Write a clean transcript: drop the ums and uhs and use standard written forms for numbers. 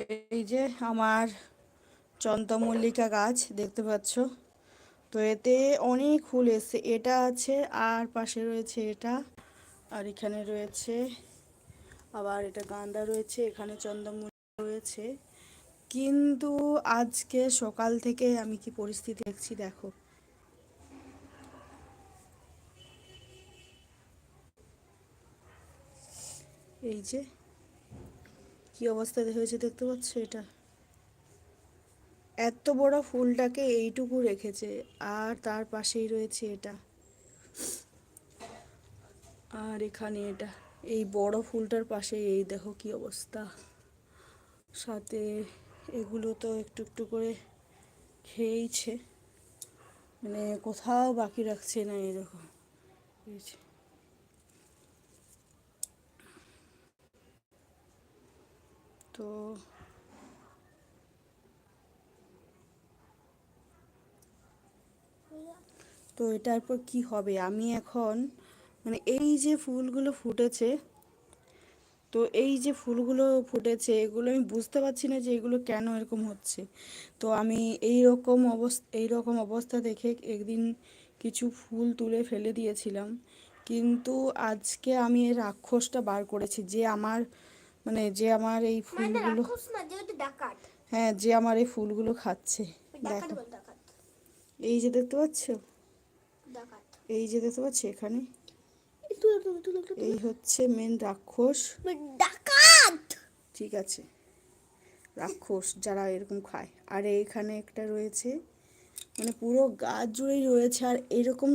এই যে আমার চন্দ্রমল্লিকা গাছ দেখতে পাচ্ছ। তো এতে অনেক ফুল এসছে, এটা আছে আর পাশে রয়েছে এটা, আর এখানে রয়েছে আবার এটা গাঁদা রয়েছে, এখানে চন্দ্রমল্লিকা রয়েছে। কিন্তু আজকে সকাল থেকে আমি কি পরিস্থিতি দেখছি দেখো। এই যে কি অবস্থা হয়েছে দেখতে পাচ্ছ, এটা এত বড় ফুলটাকে এইটুকু রেখেছে। আর তার পাশেই রয়েছে এটা, আর এখানে এটা, এই বড় ফুলটার পাশে এই দেখো কি অবস্থা। সাথে এগুলো তো একটু একটু করে খেয়েইছে, মানে কোথাও বাকি রাখছে না এরকম। এই যে, তো তো এটার পর কি হবে আমি এখন, মানে এই যে ফুলগুলো ফুটেছে, তো এই যে ফুলগুলো ফুটেছে এগুলো আমি বুঝতে পারছি না যে এগুলো কেন এরকম হচ্ছে। তো আমি এই রকম অবস্থা দেখে একদিন কিছু ফুল তুলে ফেলে দিয়েছিলাম। কিন্তু আজকে আমি এর রাক্ষসটা বার করেছি, যে আমার, মানে যে আমার এই ফুলগুলো, হ্যাঁ যে আমার এই ফুলগুলো খাচ্ছে। দেখো এই যে দেখতে পাচ্ছ, এই যে দেখতে পাচ্ছ এখানে, এই হচ্ছে মেন রাক্ষস। ডাকাত, ঠিক আছে, রাক্ষস যারা এরকম খায়। আর এইখানে একটা রয়েছে, মানে পুরো গাছ জুড়েই রয়েছে। আর এরকম